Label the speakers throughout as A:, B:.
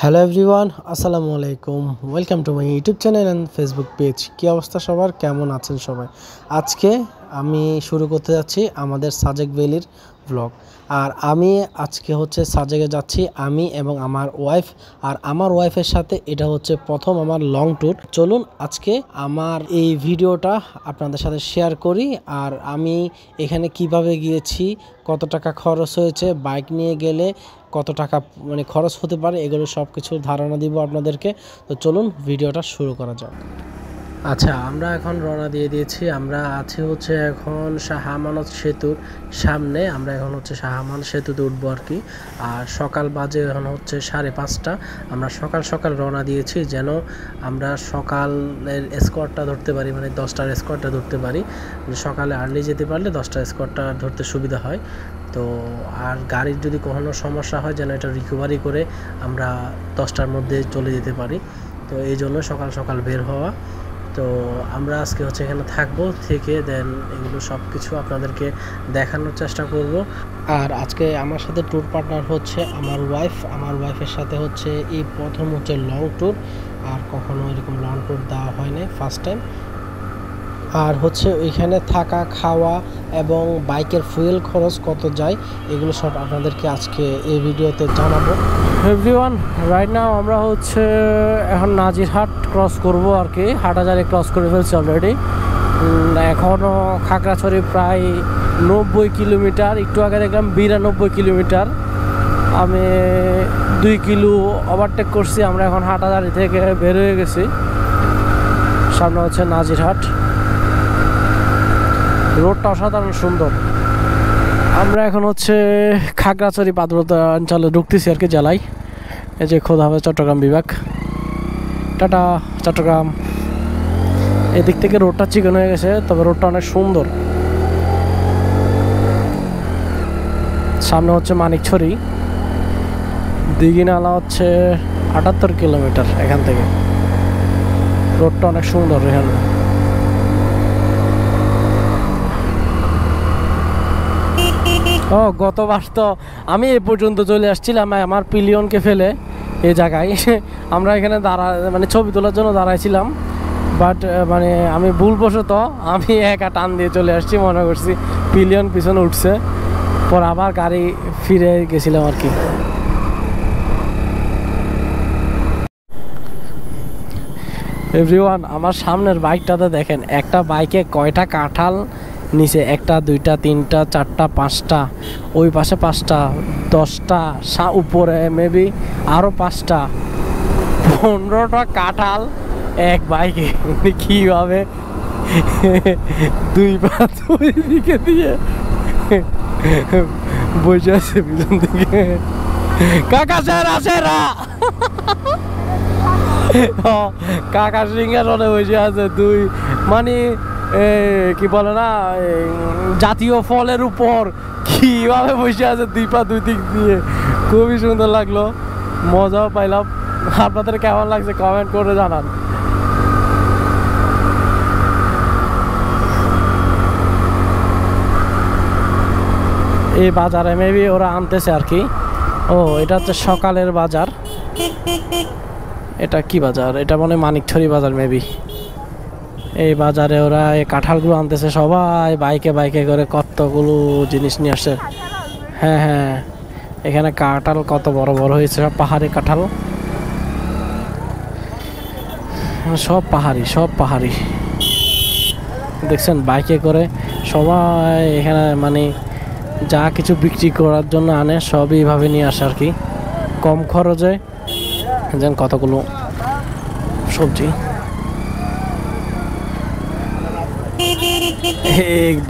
A: Hello everyone, আসসালামু আলাইকুম। Welcome to my YouTube channel and Facebook page. কী অবস্থা সবার, কেমন আছেন সবাই? আজকে আমি শুরু করতে যাচ্ছি আমাদের সাজেক ভ্যালির ব্লগ। আর আমি আজকে সাজেকে যাচ্ছি, আমি এবং আমার ওয়াইফ। আর আমার ওয়াইফের সাথে এটা হচ্ছে প্রথম আমার লং ট্যুর। চলুন আজকে আমার এই ভিডিওটা আপনাদের সাথে শেয়ার করি। আর আমি এখানে কিভাবে গিয়েছি, কত টাকা খরচ হয়েছে, বাইক নিয়ে গেলে কত টাকা খরচ হতে পারে, এগুলো সব কিছুর ধারণা দিব আপনাদেরকে। তো চলুন ভিডিওটা শুরু করা যাক। আচ্ছা, আমরা এখন রওনা দিয়ে দিয়েছি। আমরা আছি এখন শাহ আমানত সেতুর সামনে। আমরা এখন শাহ আমানত সেতুতে উঠবো আর কি। আর সকাল বাজে এখন 5:30। আমরা সকাল সকাল রওনা দিয়েছি যেন আমরা সকালের স্কোয়ারটা ধরতে পারি, 10টার স্কোয়ারটা ধরতে পারি। সকালে আর্লি যেতে পারলে 10টার স্কোয়ারটা ধরতে সুবিধা হয়। তো আর গাড়ির যদি কখনো সমস্যা হয় যেন এটা রিকভারি করে আমরা 10টার মধ্যে চলে যেতে পারি। তো এই জন্য সকাল সকাল বের হওয়া। তো আমরা আজকে এখানে থাকবো, থেকে দেন এগুলো সব কিছু আপনাদেরকে দেখানোর চেষ্টা করব। আর আজকে আমার সাথে ট্যুর পার্টনার আমার ওয়াইফ। আমার ওয়াইফের সাথে এই প্রথম লং ট্যুর। আর কখনো এরকম লং ট্যুর দেওয়া হয় না, ফার্স্ট টাইম। আর ওইখানে থাকা, খাওয়া এবং বাইকের ফুয়েল খরচ কত যায়, এগুলো সব আপনাদেরকে আজকে এই ভিডিওতে জানাবো। এভরিওয়ান, রাইট নাও আমরা এখন নাজিরহাট ক্রস করব আর কি। হাটহাজারী ক্রস করে ফেলছি অলরেডি। এখনও খাগড়াছড়ি প্রায় 90 কিলোমিটার। একটু আগে দেখলাম 92 কিলোমিটার। আমি 2 কিলো ওভারটেক করছি। আমরা এখন হাটহাজারী থেকে বের হয়ে গেছি। সামনে নাজিরহাট। রোডটা অসাধারণ সুন্দর। আমরা এখন খাগড়াছড়ি পার্বত্য অঞ্চলে ঢুকতেছি আর কি, জেলায়। এই যে খোদা হবে চট্টগ্রাম বিভাগ। টাটা চট্টগ্রাম। এদিক থেকে রোডটা চিকন হয়ে গেছে, তবে রোডটা অনেক সুন্দর। সামনে মানিকছড়ি। দিঘিনালা 78 কিলোমিটার এখান থেকে। রোডটা অনেক সুন্দর এখানে। গতবার তো আমি এই পর্যন্ত চলে আসছিলাম আমার পিলিয়নকে ফেলে এই জায়গায়। আমরা এখানে ছবি তোলার জন্য দাঁড়াইছিলাম, বাট আমি ভুলবশত আমি একা টান দিয়ে চলে আসছি, মনে করছি পিলিয়ন পিছনে উঠছে। পর আবার গাড়ি ফিরে গেছিলাম আর কি। এভরিওয়ান, আমার সামনের বাইকটাতে দেখেন, একটা বাইকে কয়টা কাঁঠাল নিচে, 1, 2, 3, 4, 5টা, ওই পাশে 5টা, 10টা, উপরে মেবি আরও 5টা, 15টা কাঁঠাল এক বাইকে। কীভাবে 2 পা ওই দিকে দিয়ে বসে আছে পিছন দিকে। কাকা সেরা কাকা সিংহাসনে বসে আছে। কি বলে না, জাতীয় ফলের উপর কিভাবে বসে আছে 2 পা 2 দিক দিয়ে। খুবই সুন্দর লাগলো, মজাও পাইলাম। আপনাদের কেমন লাগছে কমেন্ট করে জানান। এই বাজারে মেবি ওরা আনতেছে আর কি। এটা সকালের বাজার। এটা কি বাজার? এটা মানিকছড়ি বাজার মেবি। এই বাজারে ওরা এই কাঁঠালগুলো আনতেছে, সবাই বাইকে বাইকে করে কতগুলো জিনিস নিয়ে আসছে। হ্যাঁ, এখানে কাঁঠাল কত বড় বড় হয়েছে, সব পাহাড়ি কাঁঠাল। সব পাহাড়ি দেখছেন, বাইকে করে সবাই এখানে যা কিছু বিক্রি করার জন্য আনে, সবই এইভাবে নিয়ে আসে আর কি, কম খরচে। যেন কতগুলো সবজি।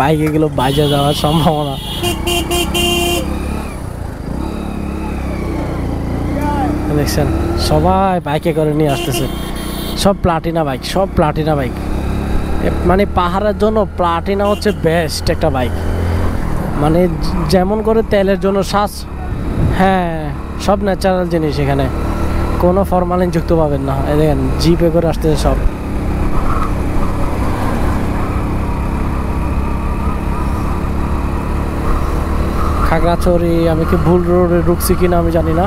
A: বাইকে গেলে বাইরে যাওয়ার সম্ভাবনা। দেখছেন, সবাই বাইকে করে নিয়ে আসতেছে। সব প্লাটিনা বাইক। পাহাড়ের জন্য প্লাটিনা বেস্ট একটা বাইক। যেমন করে তেলের জন্য হ্যাঁ, সব ন্যাচারাল জিনিস। এখানে কোনো ফরমালিন যুক্ত পাবেন না। দেখেন জিপে করে আসতেছে সব। খাগড়াছড়ি, আমি কি ভুল রোডে ঢুকছি কিনা আমি জানি না,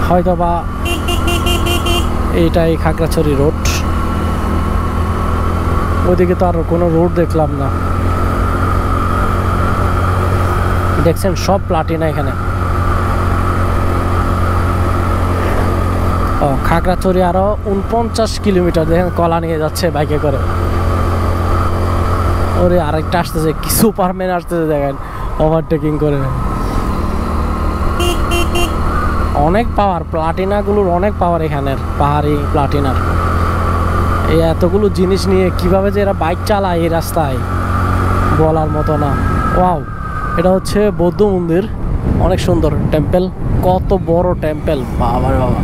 A: হয়তো বা এইটাই খাগড়াছড়ি রোড। ওইদিকে তো আর কোনো রোড দেখলাম না। দেখছেন সব প্লাটিনা এখানে। ও খাগড়াছড়ি আরো 49 কিলোমিটার। দেখেন কলা নিয়ে যাচ্ছে বাইকে করে। ওরে আরেকটা আসতেছে, কি সুপারম্যান আসতেছে দেখেন, ওভারটেকিং করে। অনেক পাওয়ার, প্লাটিনাগুলোর অনেক পাওয়ার এখানের, পাহাড়ি প্লাটিনার। এই এতগুলো জিনিস নিয়ে কিভাবে যে এরা বাইক চালায় এই রাস্তায় বলার মতো না। ওয়াও, এটা হচ্ছে বৌদ্ধ মন্দির, অনেক সুন্দর টেম্পল। কত বড় টেম্পল, বাবা রে বাবা,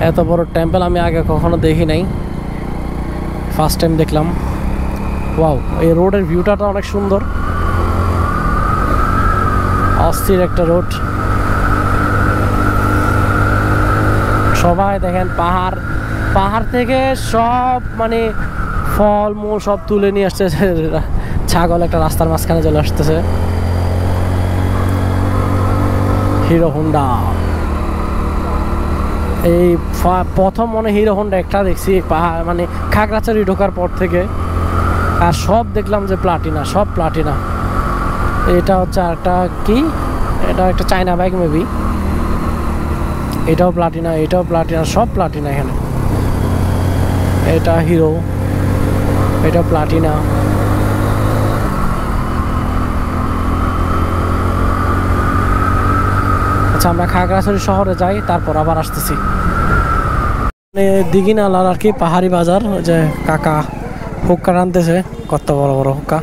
A: এত বড় টেম্পল আমি আগে কখনো দেখি নাই, ফার্স্ট টাইম দেখলাম। ওয়াও, এই রোডের ভিউটা অনেক সুন্দর, অস্থির একটা রোড। সবাই দেখেন পাহাড়, পাহাড় থেকে সব মানে ফল মূল সব তুলে নিয়ে আসতেছে। ছাগল একটা রাস্তার মাঝখানে চলে আসতেছে। হিরো হোন্ডা, এই প্রথম মনে হিরো হোন্ডা একটা দেখছি পাহাড় মানে খাগড়াছড়ি ঢোকার পর থেকে। আর সব দেখলাম যে প্লাটিনা, সব প্লাটিনা। এটা হচ্ছে একটা কি, এটা একটা চায়না বাইক মেবি। এটাও প্লাটিনা, এটাও প্লাটিনা, সব প্লাটিনা এখানে। এটা হিরো, এটা প্লাটিনা। আচ্ছা, আমরা খাগড়াছড়ি শহরে যাই, তারপর আবার আসতেছি। দিঘিনালার আর কি পাহাড়ি বাজার। যে কাকা হুক্কা রানতেছে, কত বড় বড় হুক্কা।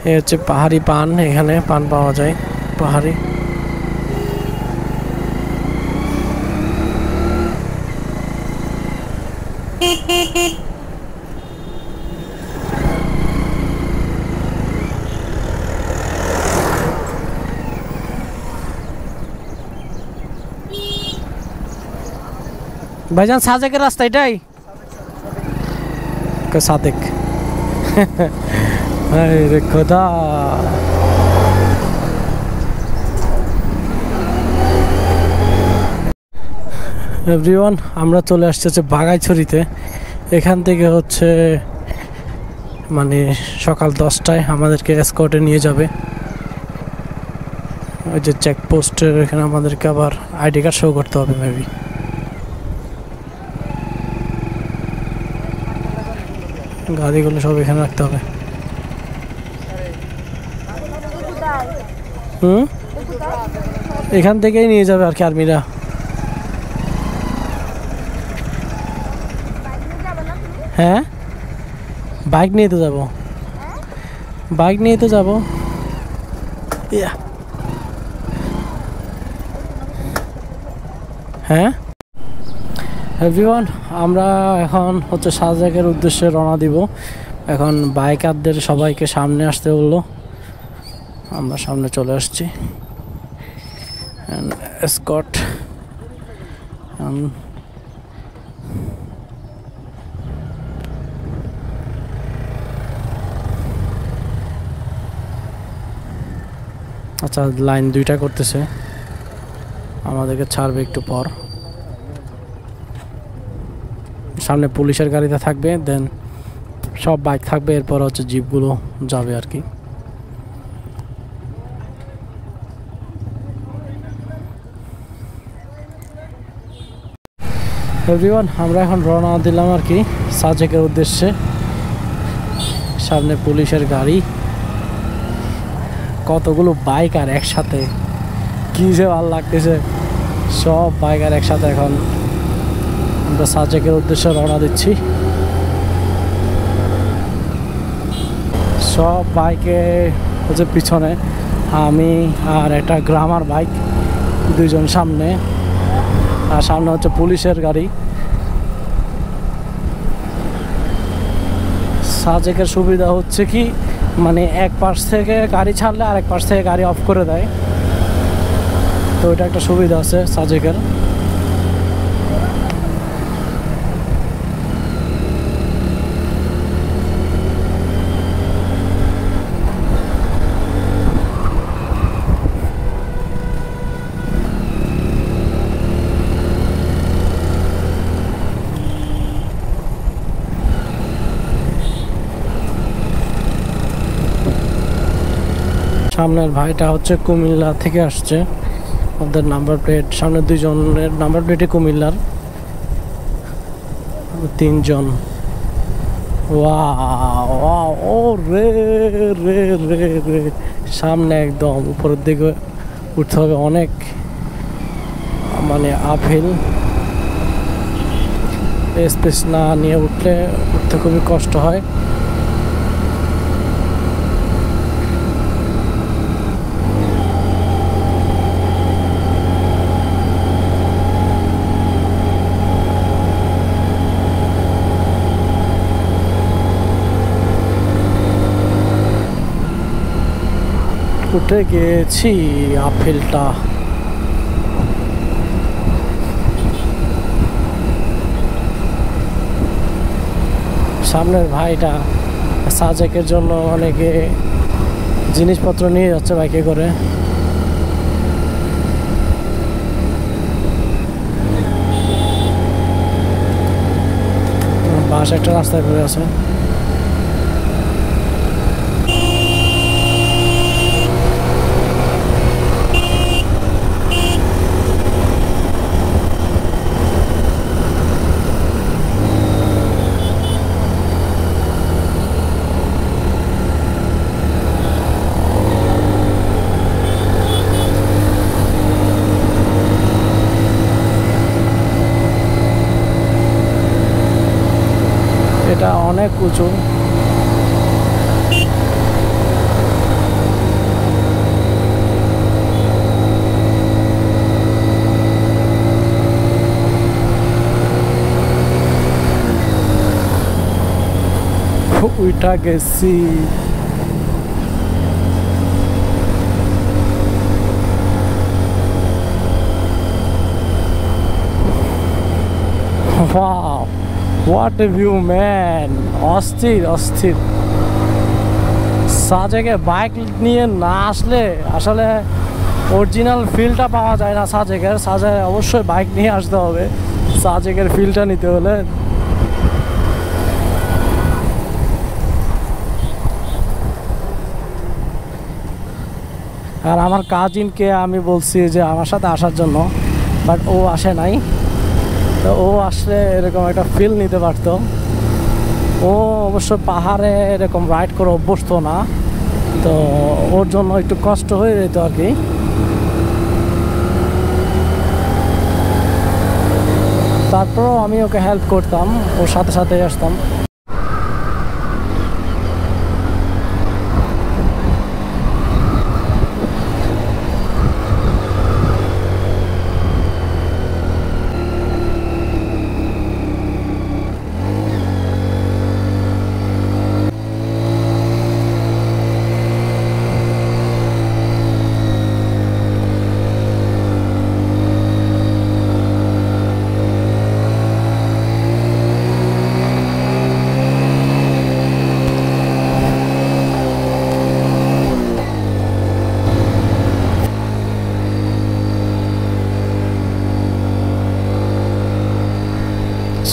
A: এ হচ্ছে পাহাড়ি পান, এখানে পান পাওয়া যায় পাহাড়ি। ভাইজান সাজেকের রাস্তা এটাই? সাদেক রে খোদা। এভরিওয়ান, আমরা চলে আসছি হচ্ছে বাগাইছড়িতে। এখান থেকে হচ্ছে মানে সকাল 10টায় আমাদেরকে এসকর্টে নিয়ে যাবে। ওই যে চেকপোস্টের এখানে আমাদেরকে আবার আইডি কার্ড শো করতে হবে মেবি। গাড়িগুলো সব এখানে রাখতে হবে। এখান থেকেই নিয়ে যাবে আর কি আর্মিরা। হ্যাঁ, বাইক নিয়ে তো যাবো, বাইক নিয়ে তো যাবো। হ্যাঁ এভরিওয়ান, আমরা এখন হচ্ছে সাজেকের উদ্দেশ্যে রওনা দিব। এখন বাইকারদের সবাইকে সামনে আসতে বললো, আমরা সামনে চলে আসছি। এসকর্ট আচ্ছা, লাইন দুইটা করতেছে, আমাদেরকে ছাড়বে একটু পর। সামনে পুলিশের গাড়িতে থাকবে, দেন সব বাইক থাকবে, এরপর হচ্ছে জিপগুলো যাবে আর কি। এভরিওয়ান, আমরা এখন রওনা দিলাম আর কি সাজেকের উদ্দেশ্যে। সামনে পুলিশের গাড়ি, কতগুলো বাইক আর একসাথে, কি যে ভালো লাগতেছে। সব বাইক আর একসাথে এখন আমরা সাজেকের উদ্দেশ্যে রওনা দিচ্ছি। সব বাইকে হচ্ছে পিছনে, আমি আর একটা গ্রামার বাইক, দুইজন সামনে, আর সামনে হচ্ছে পুলিশের গাড়ি। সাজেকের সুবিধা হচ্ছে কি, মানে এক পাশ থেকে গাড়ি ছাড়লে আরেক পাশ থেকে গাড়ি অফ করে দেয়, তো এটা একটা সুবিধা আছে সাজেকের। সামনের ভাইটা হচ্ছে কুমিল্লা থেকে আসছে, ওদের নাম্বার প্লেট, সামনে দুইজনের নাম্বার প্লেটে কুমিল্লার, 3 জন। ও রে রে রে রে, সামনে একদম উপরের দিকে উঠতে হবে, অনেক মানে আপহিল, স্পেস না নিয়ে উঠতে খুবই কষ্ট হয়। উঠে গিয়েছি আপেলটা। সামনের ভাইটা সাজেকের জন্য অনেকে জিনিসপত্র নিয়ে যাচ্ছে বাইকে করে। বাস একটা রাস্তায় পড়ে আছে। এটা অনেক উঁচু। উঠা গেছি। Wow, what a view, man! অস্থির অস্থির। সাজেকে বাইক নিয়ে না আসলে আসলে অরিজিনাল ফিলটা পাওয়া যায় না সাজেকের। সাজে অবশ্যই বাইক নিয়ে আসতে হবে সাজেকের ফিলটা নিতে হলে। আর আমার কাজিনকে আমি বলছি যে আমার সাথে আসার জন্য, বাট ও আসে নাই। তো ও আসলে এরকম একটা ফিল নিতে পারতো। ও অবশ্য পাহাড়ে এরকম রাইড করে অভ্যস্ত না, তো ওর জন্য একটু কষ্ট হয়ে যেত আর কি। তারপরও আমি ওকে হেল্প করতাম, ওর সাথে সাথে আসতাম।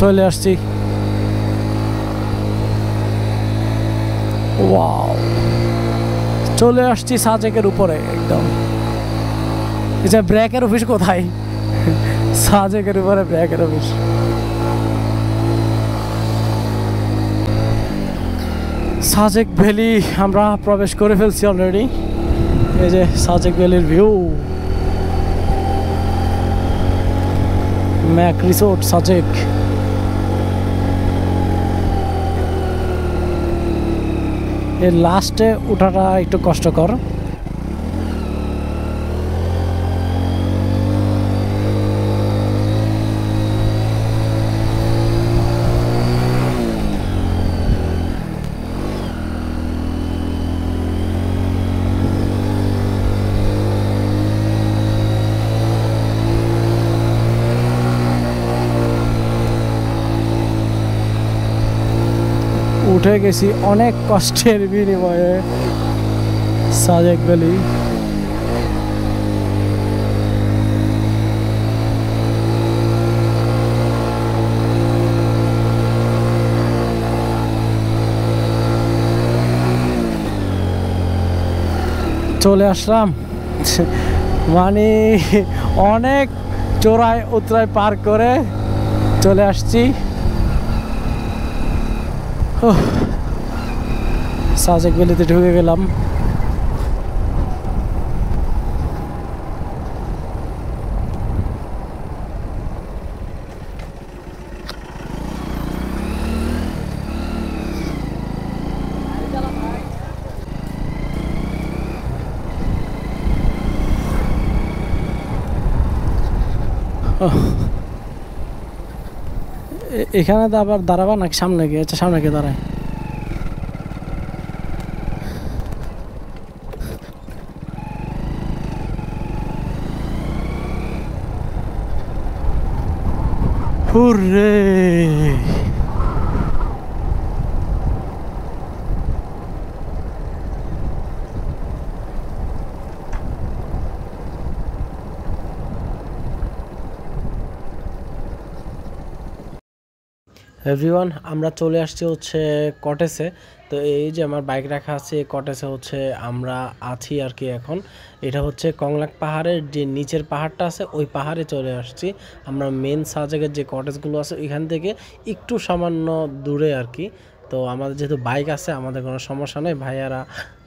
A: চলে আসছি। ওয়াও, চলে আসছি সাজেকের উপরে একদম। এই যে ব্রেকের অফিস কোথায়? সাজেকের উপরে ব্রেকের অফিস। সাজেক ভ্যালি আমরা প্রবেশ করে ফেলছি অলরেডি। এই যে সাজেক ভ্যালির ভিউ, ম্যাক রিসোর্ট সাজেক। এর লাস্টে ওঠাটা একটু কষ্টকর। উঠে গেছি অনেক কষ্টের বিনিময়ে সাজেক ভ্যালি। চলে আসলাম মানে অনেক চোরাই উতরাই পার করে চলে আসছি সাজেক ভ্যালিতে ঢুকে গেলাম। এখানে তো আবার দাঁড়াবা নাকি সামনে গিয়ে? আচ্ছা সামনে গিয়ে দাঁড়ায়। হুররে এভরিওয়ান, আমরা চলে আসছি হচ্ছে কটেজে। তো এই যে আমার বাইক রাখা আছে কটেজে হচ্ছে আমরা আছি আর কি। এখন এটা হচ্ছে কংলাক পাহাড়ের যে নিচের পাহাড়টা আছে ওই পাহাড়ে চলে আসছি আমরা। মেন সাজেকের যে কটেজগুলো আছে এখান থেকে একটু সামান্য দূরে আর কি। তো আমাদের যেহেতু বাইক আছে আমাদের কোনো সমস্যা নেই, ভাইয়ারা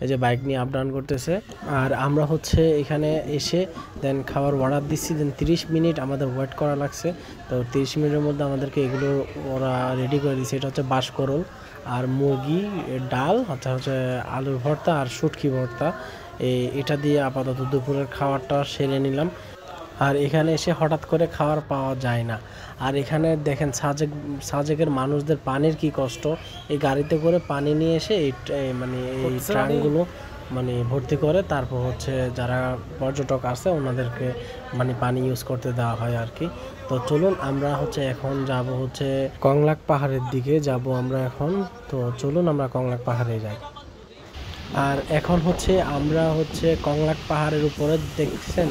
A: এই যে বাইক নিয়ে আপ ডাউন করতেছে। আর আমরা হচ্ছে এখানে এসে দেন খাবার অর্ডার দিচ্ছি, দেন 30 মিনিট আমাদের ওয়েট করা লাগছে। তো 30 মিনিটের মধ্যে আমাদেরকে এগুলো ওরা রেডি করে দিচ্ছে। এটা হচ্ছে বাঁশকরল আর মুরগি ডাল, আচ্ছা হচ্ছে আলুর ভর্তা আর শুটকি ভর্তা। এটা দিয়ে আপাতত দুপুরের খাবারটা সেরে নিলাম। আর এখানে এসে হঠাৎ করে খাবার পাওয়া যায় না। আর এখানে দেখেন সাজেকের মানুষদের পানির কি কষ্ট। এই গাড়িতে করে পানি নিয়ে এসে মানে এই ট্রাঙ্কগুলো মানে ভর্তি করে, তারপর হচ্ছে যারা পর্যটক আছে ওনাদেরকে মানে পানি ইউজ করতে দেওয়া হয় আর কি। তো চলুন আমরা হচ্ছে এখন যাব হচ্ছে কংলাক পাহাড়ের দিকে যাব আমরা এখন। তো চলুন আমরা কংলাক পাহাড়ে যাই। আর এখন হচ্ছে আমরা হচ্ছে কংলাক পাহাড়ের উপরে দেখছেন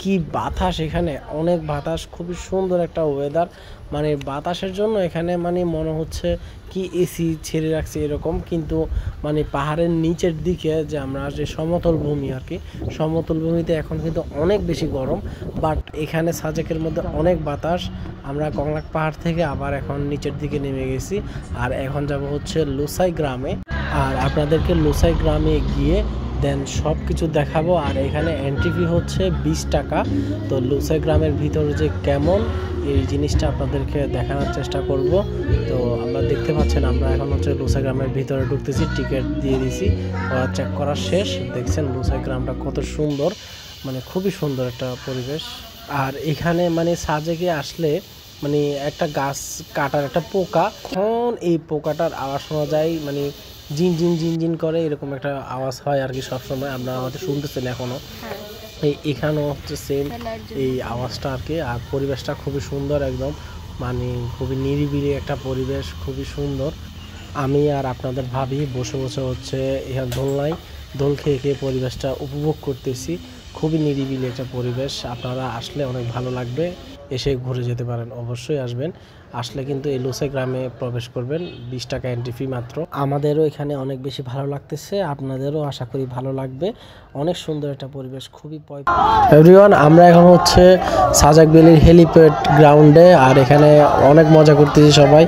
A: কি বাতাস, এখানে অনেক বাতাস, খুবই সুন্দর একটা ওয়েদার। মানে বাতাসের জন্য এখানে মানে মনে হচ্ছে কি এসি ছেড়ে রাখছে এরকম। কিন্তু মানে পাহাড়ের নিচের দিকে যে আমরা যে সমতল ভূমি আর কি, সমতল ভূমিতে এখন কিন্তু অনেক বেশি গরম, বাট এখানে সাজেকের মধ্যে অনেক বাতাস। আমরা কংলাক পাহাড় থেকে আবার এখন নিচের দিকে নেমে গেছি। আর এখন যাব হচ্ছে লুসাই গ্রামে। আর আপনাদেরকে লুসাই গ্রামে গিয়ে দেন সব কিছু দেখাবো। আর এখানে এন্ট্রি ফি হচ্ছে 20 টাকা। তো লুসাই গ্রামের ভিতরে যে কেমন এই জিনিসটা আপনাদেরকে দেখানোর চেষ্টা করব। তো আমরা দেখতে পাচ্ছেন আমরা এখন হচ্ছে লুসাই গ্রামের ভিতরে ঢুকতেছি, টিকিট দিয়ে দিছি, ওরা চেক করা শেষ। দেখছেন লুসাই গ্রামটা কত সুন্দর, মানে খুবই সুন্দর একটা পরিবেশ। আর এখানে মানে সাজেকে আসলে মানে একটা গাছ কাটার একটা পোকা, এখন এই পোকাটার আওয়াজ শোনা যায়, মানে জিন জিন জিন জিন করে এরকম একটা আওয়াজ হয় আর কি সবসময়। আমরা আমাদের শুনতেছেন এখনও, এখানেও হচ্ছে সেম এই আওয়াজটা আর কি। আর পরিবেশটা খুবই সুন্দর একদম, মানে খুবই নিরিবিলি একটা পরিবেশ, খুবই সুন্দর। আমি আর আপনাদের ভাবি বসে বসে হচ্ছে এখানে দোল খেয়ে খেয়ে পরিবেশটা উপভোগ করতেছি। খুবই নিরিবিলি একটা পরিবেশ, আপনারা আসলে অনেক ভালো লাগবে, এসে ঘুরে যেতে পারেন, অবশ্যই আসবেন। আসলে কিন্তু এই লুসাই গ্রামে প্রবেশ করবেন, 20 টাকা এন্ট্রি ফি মাত্র। আমাদেরও এখানে অনেক বেশি ভালো লাগতেছে, আপনাদেরও আশা করি ভালো লাগবে। অনেক সুন্দর একটা পরিবেশ, খুবই এভরিওয়ান, আমরা এখন হচ্ছে সাজেক ভ্যালির হেলিপ্যাড গ্রাউন্ডে। আর এখানে অনেক মজা করতেছি সবাই।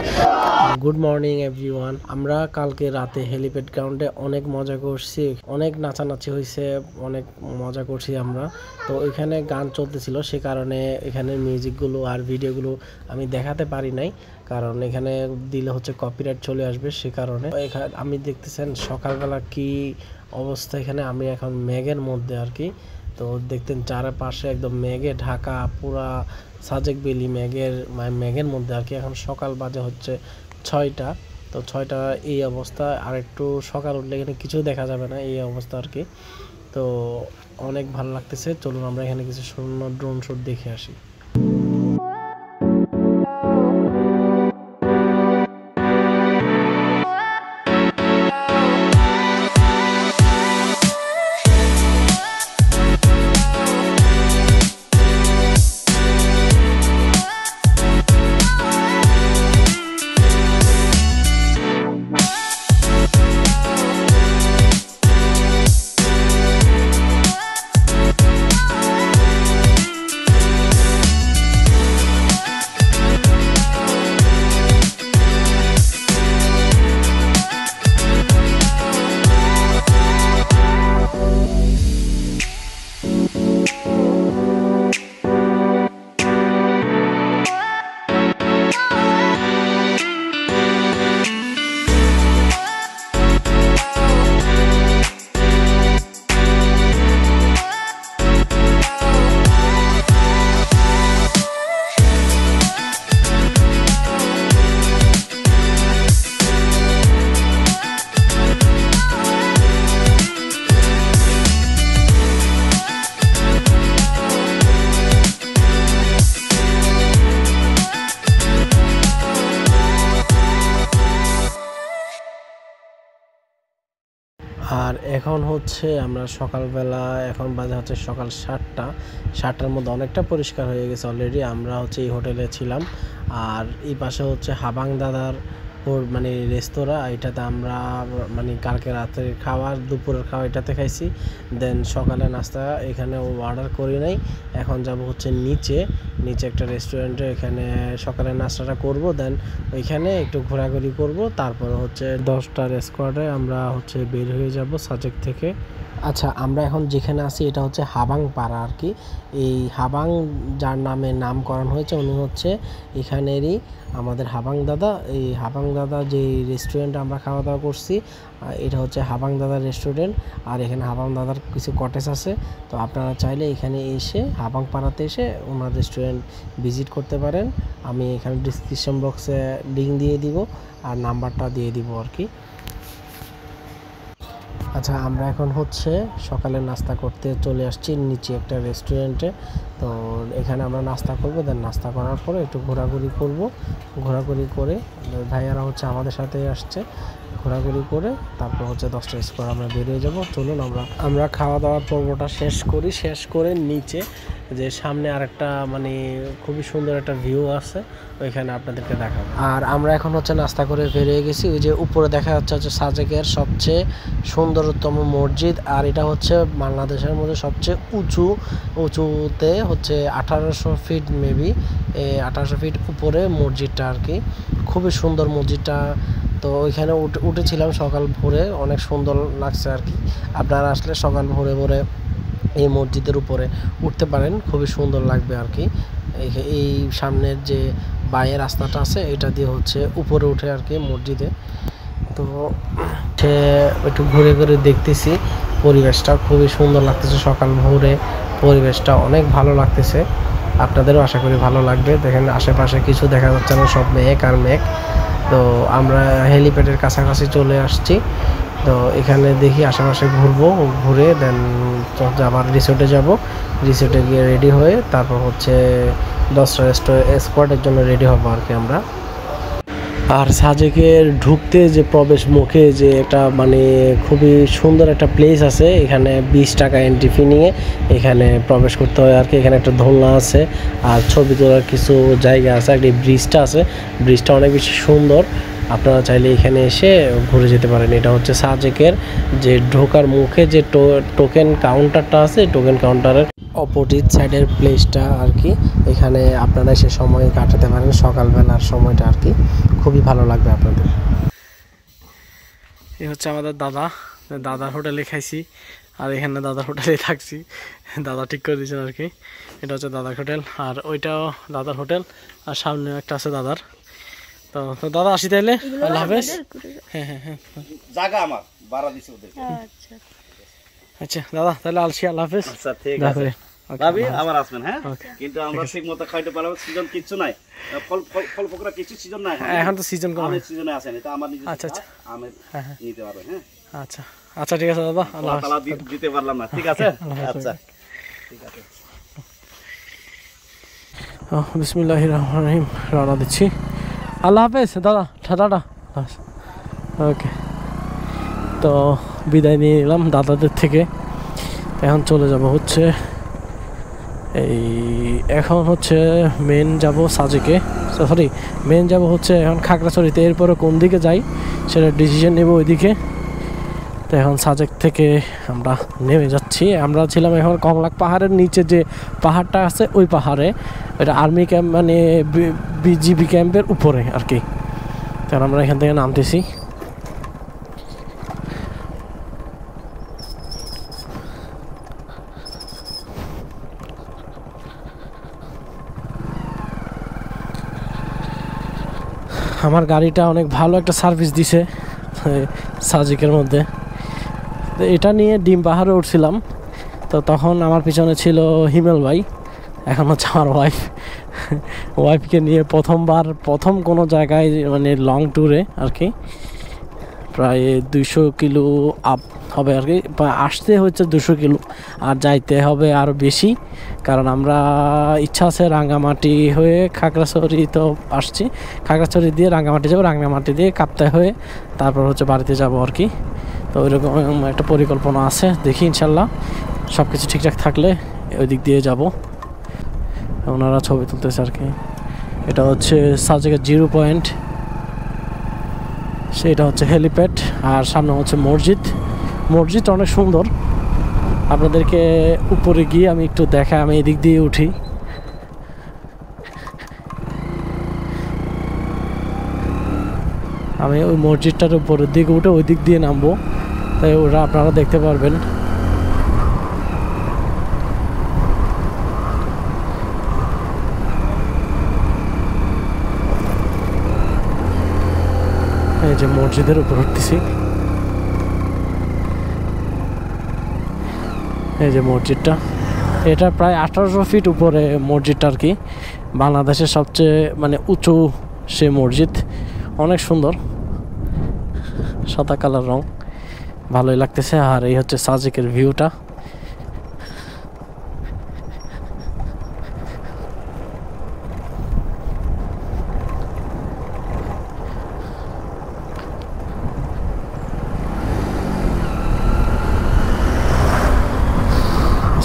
A: গুড মর্নিং এভরিওয়ান, আমরা কালকে রাতে হেলিপ্যাড গ্রাউন্ডে অনেক মজা করছি, অনেক নাচানাচি হয়েছে, অনেক মজা করছি আমরা। তো এখানে গান চলতেছিল, সে কারণে এখানে মিউজিকগুলো আর ভিডিওগুলো আমি দেখাতে পারি নাই, কারণ এখানে দিলে হচ্ছে কপিরাইট চলে আসবে। সে কারণে এখানে আমি দেখতেছেন সকালবেলা কি অবস্থা। এখানে আমি এখন মেঘের মধ্যে আর কি। তো দেখতেন চারপাশে একদম মেঘে ঢাকা, পুরা সাজেক ভ্যালি মেঘের মধ্যে আর কি। এখন সকাল বাজে হচ্ছে 6টা। তো 6টা এই অবস্থা, আর একটু সকাল উঠলে এখানে কিছু দেখা যাবে না, এই অবস্থা আর কি। তো অনেক ভালো লাগতেছে, চলুন আমরা এখানে কিছু সুন্দর ড্রোন শুট দেখে আসি। আর এখন হচ্ছে আমরা সকালবেলা, এখন বাজে হচ্ছে সকাল 7টার মধ্যে অনেকটা পরিষ্কার হয়ে গেছে অলরেডি। আমরা হচ্ছে এই হোটেলে ছিলাম, আর এই পাশে হচ্ছে হাবাং দাদার মানে রেস্তোরাঁ। এটাতে আমরা মানে কালকে রাতের খাবার, দুপুরের খাওয়া এটাতে খাইছি। দেন সকালে নাস্তা এখানে অর্ডার করি নাই। এখন যাব হচ্ছে নিচে একটা রেস্টুরেন্টে, এখানে সকালের নাস্তাটা করব। দেন ওইখানে একটু ঘোরাঘুরি করব, তারপরে হচ্ছে 10টার স্কোয়াডে আমরা হচ্ছে বের হয়ে যাব সাজেক থেকে। আচ্ছা, আমরা এখন যেখানে আছি এটা হচ্ছে হাবাং পাড়া আর কি। এই হাবাং যার নামে নামকরণ হয়েছে উনি হচ্ছে এখানেরই আমাদের হাবাং দাদা। এই হাবাং দাদা যে রেস্টুরেন্টে আমরা খাওয়া দাওয়া করছি, এটা হচ্ছে হাবাং দাদার রেস্টুরেন্ট। আর এখানে হাবাং দাদার কিছু কটেজ আছে, তো আপনারা চাইলে এখানে এসে হাবাং পাড়াতে এসে ওনার রেস্টুরেন্ট ভিজিট করতে পারেন। আমি এখানে ডিসক্রিপশন বক্সে লিঙ্ক দিয়ে দিব আর নাম্বারটা দিয়ে দিব আর কি। আচ্ছা, আমরা এখন হচ্ছে সকালে নাস্তা করতে চলে আসছি নিচে একটা রেস্টুরেন্টে। তো এখানে আমরা নাস্তা করব, দেন নাস্তা করার পরে একটু ঘোরাঘুরি করব। ঘোরাঘুরি করে ভাইয়ারা হচ্ছে আমাদের সাথে আসছে, ঘোরাঘুরি করে তারপর হচ্ছে 10টা স্কোয়ার আমরা বেরিয়ে যাব। চলুন আমরা খাওয়া দাওয়ার পর্বটা শেষ করি। শেষ করে নিচে যে সামনে আরেকটা মানে খুবই সুন্দর একটা ভিউ আছে, ওইখানে আপনাদেরকে দেখাবো। আর আমরা এখন হচ্ছে নাস্তা করে বেরিয়ে গেছি। ওই যে উপরে দেখা যাচ্ছে হচ্ছে সাজেকের সবচেয়ে সুন্দরতম মসজিদ, আর এটা হচ্ছে বাংলাদেশের মধ্যে সবচেয়ে উঁচুতে হচ্ছে 1800 ফিট, মেবি 1800 ফিট উপরে মসজিদটা আর কি। খুবই সুন্দর মসজিদটা। তো ওইখানে উঠেছিলাম সকাল ভোরে, অনেক সুন্দর লাগছে আর কি। আপনারা আসলে সকাল ভোরে ভোরে এই মসজিদের উপরে উঠতে পারেন, খুবই সুন্দর লাগবে আর কি। এই সামনের যে বাইরের রাস্তাটা আছে এটা দিয়ে হচ্ছে উপরে উঠে আর কি মসজিদে। তো সে একটু ঘুরে ঘুরে দেখতেছি, পরিবেশটা খুবই সুন্দর লাগতেছে। সকাল ভোরে পরিবেশটা অনেক ভালো লাগতেছে, আপনাদেরও আশা করি ভালো লাগবে। দেখেন আশেপাশে কিছু দেখা যাচ্ছে না, সব মেঘ আর মেঘ। তো আমরা হেলিপ্যাডের কাছাকাছি চলে আসছি। তো এখানে দেখি আশেপাশে ঘুরে দেন আবার রিসোর্টে যাব। রিসোর্টে গিয়ে রেডি হয়ে তারপর হচ্ছে 10টা স্কোয়াডের জন্য রেডি হবো আর কি আমরা। আর সাজেকের ঢুকতে যে প্রবেশ মুখে যে একটা মানে খুবই সুন্দর একটা প্লেস আছে, এখানে 20 টাকা এন্ট্রি ফি নিয়ে এখানে প্রবেশ করতে হয় আর কি। এখানে একটা দোলনা আছে আর ছবি তোলার কিছু জায়গা আছে, একটা ব্রিজটা আছে, ব্রিজটা অনেক বেশি সুন্দর। আপনারা চাইলে এখানে এসে ঘুরে যেতে পারেন। এটা হচ্ছে সাজেকের যে ঢোকার মুখে যে টোকেন কাউন্টারটা আছে, টোকেন কাউন্টারের অপোজিট সাইডের প্লেসটা আর কি। এখানে আপনারা সে সময় কাটাতে পারেন, সকালবেলার সময়টা আর কি, খুবই ভালো লাগবে আপনাদের। এই হচ্ছে আমাদের দাদার হোটেলে খাইছি, আর এখানে দাদার হোটেলে থাকছি। দাদা ঠিক করে দিয়েছেন আর কি। এটা হচ্ছে দাদার হোটেল, আর ওইটাও দাদার হোটেল, আর সামনে একটা আছে দাদার। তো দাদা আসি তাইলে, আল্লাহ হাফেজ। হ্যাঁ
B: জায়গা আমার ভাড়া দিছে ওদের।
A: আচ্ছা দাদা তাহলে আলসি, আল্লাহ হাফেজ।
B: আচ্ছা ঠিক আছে ভাবি, আবার আসবেন। হ্যাঁ, কিন্তু আমরা ঠিক মতো খাইতে পারবো। সিজন কিছু নাই, ফল ফকরা কিছু সিজন নাই
A: এখন তো সিজন কম,
B: আমের সিজনে আসেন। এটা আমার নিজে।
A: আচ্ছা
B: আমের নিতে পারবেন। হ্যাঁ
A: আচ্ছা ঠিক আছে দাদা, আল্লাহ
B: তাআলা দিতে পারলাম না, ঠিক আছে। আচ্ছা ঠিক আছে।
A: বিসমিল্লাহির রহমানির রহিম, রওনা দিচ্ছি। আল্লাহ হাফেজ দাদা, টাটা। ওকে, তো বিদায় নিয়ে নিলাম দাদাদের থেকে। এখন চলে যাব হচ্ছে এখন হচ্ছে মেন যাব সাজেকে, মেন যাব হচ্ছে এখন খাগড়াছড়িতে। এরপরে কোন দিকে যাই সেটা ডিসিশন নেব ওইদিকে। তো এখন সাজেক থেকে আমরা নেমে যাচ্ছি। আমরা ছিলাম এখন কংলাক পাহাড়ের নিচে যে পাহাড়টা আছে, ওই পাহাড়ে। এটা আর্মি ক্যাম্প মানে বিজিবি ক্যাম্পের উপরে আর কি। তখন আমরা এখান থেকে নামতেছি। আমার গাড়িটা অনেক ভালো একটা সার্ভিস দিছে সাজেকের মধ্যে। তো এটা নিয়ে ডিম পাহাড়ে উঠছিলাম, তো তখন আমার পিছনে ছিল হিমেল ভাই, এখন হচ্ছে আমার ওয়াইফকে নিয়ে প্রথম কোনো জায়গায় মানে লং ট্যুরে আর কি। প্রায় 200 কিলো আপ হবে আর কি। আসতে হচ্ছে 200 কিলো, আর যাইতে হবে আরও বেশি, কারণ আমরা ইচ্ছা আছে রাঙ্গামাটি হয়ে খাগড়াছড়ি তো আসছি, খাগড়াছড়ি দিয়ে রাঙ্গামাটি যাবো, রাঙ্গামাটি দিয়ে কাপ্তাই হয়ে তারপর হচ্ছে বাড়িতে যাব আর কি। তো ওইরকম একটা পরিকল্পনা আছে, দেখি ইনশাল্লাহ সব কিছু ঠিকঠাক থাকলে ওই দিক দিয়ে যাব। ওনারা ছবি তুলতেছে আর কি। এটা হচ্ছে সাজেকের 0 পয়েন্ট, সেটা হচ্ছে হেলিপ্যাড, আর সামনে হচ্ছে মসজিদ অনেক সুন্দর। আপনাদেরকে উপরে গিয়ে আমি একটু দেখাই, আমি এদিক দিয়ে উঠি। আমি ওই মসজিদটার উপরের দিকে উঠে ওই দিক দিয়ে নামবো, তাই ওরা আপনারা দেখতে পারবেন। এই যে মসজিদের উপর উঠতেছি, এই যে মসজিদটা, এটা প্রায় 1800 ফিট উপরে মসজিদটা আর কি। বাংলাদেশের সবচেয়ে মানে উঁচু সে মসজিদ, অনেক সুন্দর, সাদা কালার রং, ভালোই লাগতেছে। আর এই হচ্ছে সাজেকের ভিউটা।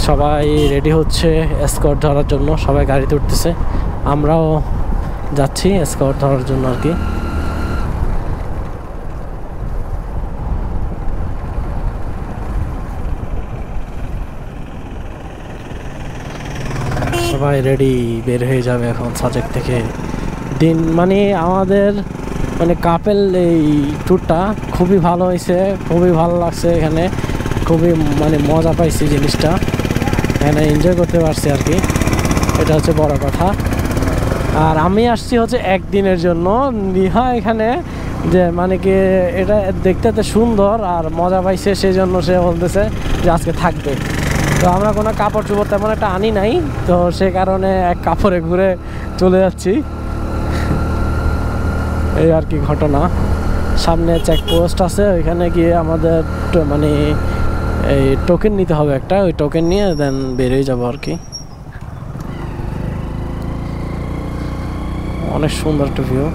A: সবাই রেডি হচ্ছে এসকর্ট ধরার জন্য, সবাই গাড়িতে উঠতেছে, আমরাও যাচ্ছি এসকর্ট ধরার জন্য আর কি। সবাই রেডি, বের হয়ে যাবে এখন সাজেক থেকে। দিন মানে আমাদের মানে কাপেল এই ট্যুরটা খুবই ভালো হয়েছে, খুবই ভালো লাগছে এখানে, খুবই মানে মজা পাইছি জিনিসটা, এখানে এনজয় করতে পারছি আর কি, এটা হচ্ছে বড় কথা। আর আমি আসছি হচ্ছে একদিনের জন্য। নিহা এখানে যে মানে কি এটা দেখতে এত সুন্দর আর মজা পাইছে, সেই জন্য সে বলতেছে যে আজকে থাকবে। তো আমরা কোনো কাপড় চোপড় তেমন একটা আনি নাই, তো সে কারণে এক কাপড়ে ঘুরে চলে যাচ্ছি, এই আর কি ঘটনা। সামনে চেকপোস্ট আছে, ওইখানে গিয়ে আমাদের মানে এই টোকেন নিতে হবে একটা, ওই টোকেন নিয়ে দেন বেরিয়ে যাবো আর কি। অনেক সুন্দর একটা ভিউ।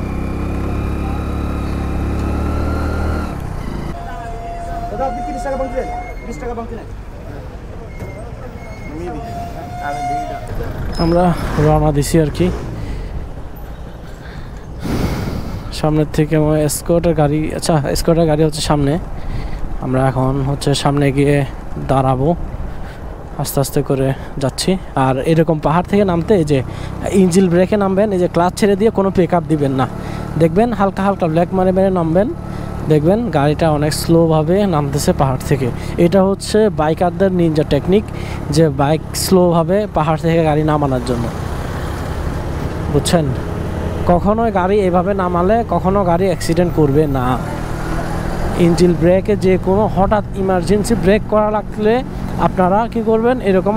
A: আমরা রওনা দিছি আর কি। সামনের থেকে এসকর্টের গাড়ি, আচ্ছা এসকর্টের গাড়ি হচ্ছে সামনে, আমরা এখন হচ্ছে সামনে গিয়ে দাঁড়াবো, আস্তে আস্তে করে যাচ্ছি। আর এরকম পাহাড় থেকে নামতে এই যে ইঞ্জিল ব্রেকে নামবেন, এই যে ক্লাচ ছেড়ে দিয়ে কোনো পিক আপ দিবেন না, দেখবেন হালকা হালকা ব্রেক মারে মেরে নামবেন, দেখবেন গাড়িটা অনেক স্লোভাবে নামতেছে পাহাড় থেকে। এটা হচ্ছে বাইকারদের নিনজা টেকনিক, যে বাইক স্লোভাবে পাহাড় থেকে গাড়ি নামানোর জন্য, বুঝছেন। কখনো গাড়ি এভাবে নামালে কখনো গাড়ি অ্যাক্সিডেন্ট করবে না। ইঞ্জিল ব্রেকে যে কোনো হঠাৎ ইমার্জেন্সি ব্রেক করা লাগলে আপনারা কি করবেন, এরকম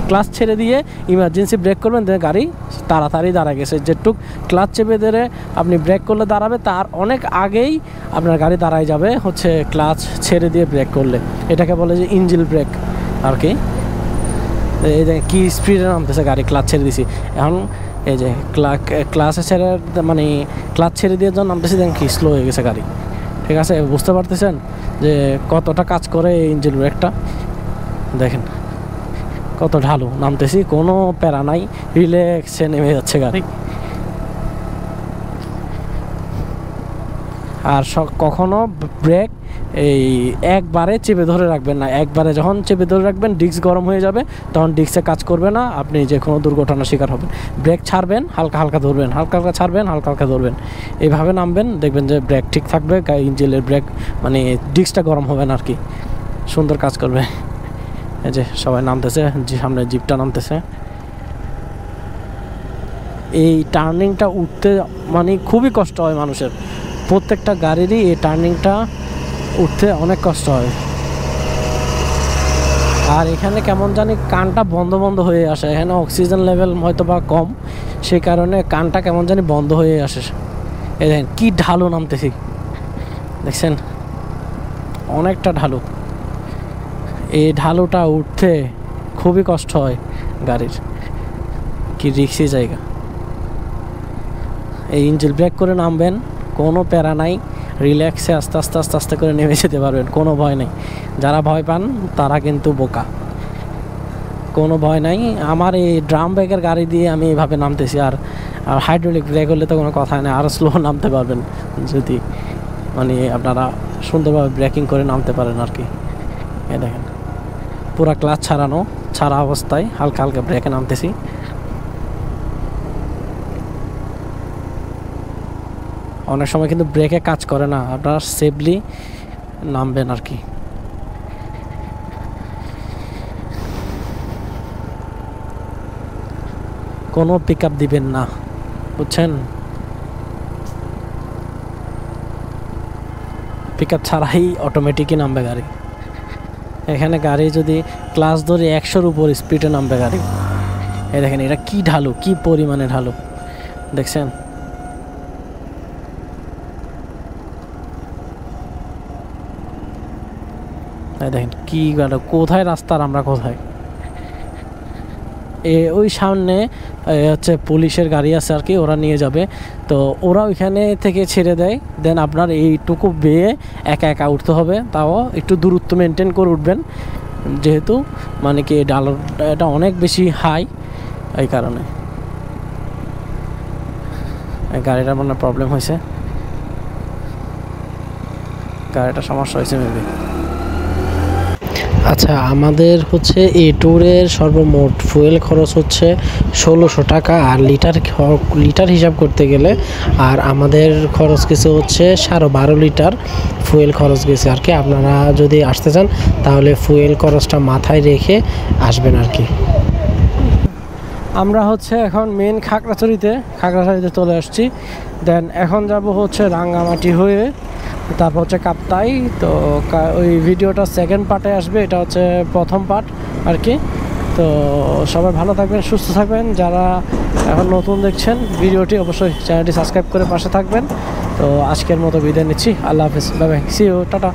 A: ক্লাচ ছেড়ে দিয়ে ইমার্জেন্সি ব্রেক করবেন, গাড়ি তাড়াতাড়ি দাঁড়া গেছে। যেটুক ক্লাচ চেপে ধরে আপনি ব্রেক করলে দাঁড়াবে, তার অনেক আগেই আপনার গাড়ি দাঁড়ায় যাবে হচ্ছে ক্লাচ ছেড়ে দিয়ে ব্রেক করলে। এটাকে বলে যে ইঞ্জিল ব্রেক আর কি। এই যে কি স্পিডে নামতেছে গাড়ি, ক্লাচ ছেড়ে দিছি এখন, এই যে ক্লাচে ছেড়ে মানে ক্লাচ ছেড়ে দিয়ে যখন নামতেছি দেখেন কি স্লো হয়ে গেছে গাড়ি, ঠিক আছে। বুঝতে পারতেছেন যে কতটা কাজ করে এই ইঞ্জিন ব্রেকটা, দেখেন কত ঢালু নামতেছি, কোনো প্যারা নাই, রিল্যাক্সে নেমে যাচ্ছে গাড়ি। আর কখনো ব্রেক এই একবারে চেপে ধরে রাখবেন না, একবারে যখন চেপে ধরে রাখবেন ডিস্ক গরম হয়ে যাবে, তখন ডিস্কে কাজ করবে না, আপনি যে কোনো দুর্ঘটনার শিকার হবেন। ব্রেক ছাড়বেন, হালকা হালকা ধরবেন, হালকা হালকা ছাড়বেন, হালকা হালকা ধরবেন, এইভাবে নামবেন, দেখবেন যে ব্রেক ঠিক থাকবে, ইঞ্জিনের ব্রেক মানে ডিস্কটা গরম হবে না আর কি, সুন্দর কাজ করবে। এই যে সবাই নামতেছে, যে সামনে জিপটা নামতেছে। এই টার্নিংটা উঠতে মানে খুবই কষ্ট হয় মানুষের, প্রত্যেকটা গাড়িরই এই টার্নিংটা উঠতে অনেক কষ্ট হয়। আর এখানে কেমন জানি কানটা বন্ধ বন্ধ হয়ে আসে, এখানে অক্সিজেন লেভেল হয়তো বা কম, সেই কারণে কানটা কেমন জানি বন্ধ হয়ে আসে। এই দেখেন কি ঢালু নামতেছি, দেখছেন অনেকটা ঢালু। এই ঢালুটা উঠতে খুবই কষ্ট হয় গাড়ির, কি রিক্সি জায়গা। এই ইঞ্জিন ব্রেক করে নামবেন, কোনো প্যারা নাই, রিল্যাক্সে আস্তে আস্তে আস্তে আস্তে করে নেমে যেতে পারবেন, কোনো ভয় নেই। যারা ভয় পান তারা কিন্তু বোকা, কোনো ভয় নাই। আমার এই ড্রাম ব্রেকের গাড়ি দিয়ে আমি এইভাবে নামতেছি, আর হাইড্রোলিক ব্রেক হলে তো কোনো কথা নেই, আরও স্লো নামতে পারবেন যদি মানে আপনারা সুন্দরভাবে ব্রেকিং করে নামতে পারেন আর কি। এই দেখেন পুরা ক্লাচ ছাড়া অবস্থায় হালকা হালকা ব্রেকে নামতেছি। অনেক সময় কিন্তু ব্রেকে কাজ করে না, আপনারা সেফলি নামবেন আর কি। কোনো পিক আপ দিবেন না, বুঝছেন? পিক আপ ছাড়াই অটোমেটিকই নামবে গাড়ি। এখানে গাড়ি যদি ক্লাস ধরে 100-র উপর স্পিডে নামবে গাড়ি। এই দেখেন এটা কি ঢালু, কি পরিমাণে ঢালু দেখছেন? এই দেখেন কি গাড়ি, কোথায় রাস্তার আমরা কোথায়। ওই সামনে হচ্ছে পুলিশের গাড়ি আছে আর কি, ওরা নিয়ে যাবে, তো ওরা ওইখানে থেকে ছেড়ে দেয়। দেন আপনার এইটুকু বেয়ে একা একা উঠতে হবে, তাও একটু দূরত্ব মেনটেন করে উঠবেন, যেহেতু মানে কি এটা অনেক বেশি হাই, এই কারণে গাড়িটার মানে প্রবলেম হয়েছে, গাড়িটা সমস্যা হয়েছে মেবি। আচ্ছা, আমাদের হচ্ছে এই ট্যুরের সর্বমোট ফুয়েল খরচ হচ্ছে 1600 টাকা, আর লিটার হিসাব করতে গেলে আর আমাদের খরচ গেছে হচ্ছে 12.5 লিটার ফুয়েল খরচ গেছে আর কি। আপনারা যদি আসতে চান তাহলে ফুয়েল খরচটা মাথায় রেখে আসবেন আর কি। আমরা হচ্ছে এখন মেন খাগড়াছড়িতে চলে আসছি। দেন এখন যাব হচ্ছে রাঙ্গামাটি হয়ে, তারপর হচ্ছে কাপ্তাই। তো ওই ভিডিওটা সেকেন্ড পার্টে আসবে, এটা হচ্ছে প্রথম পার্ট আর কি। তো সবাই ভালো থাকবেন, সুস্থ থাকবেন। যারা এখন নতুন দেখছেন ভিডিওটি, অবশ্যই চ্যানেলটি সাবস্ক্রাইব করে পাশে থাকবেন। তো আজকের মতো বিদায় নিচ্ছি, আল্লাহ হাফেজ, bye bye, see you, tata.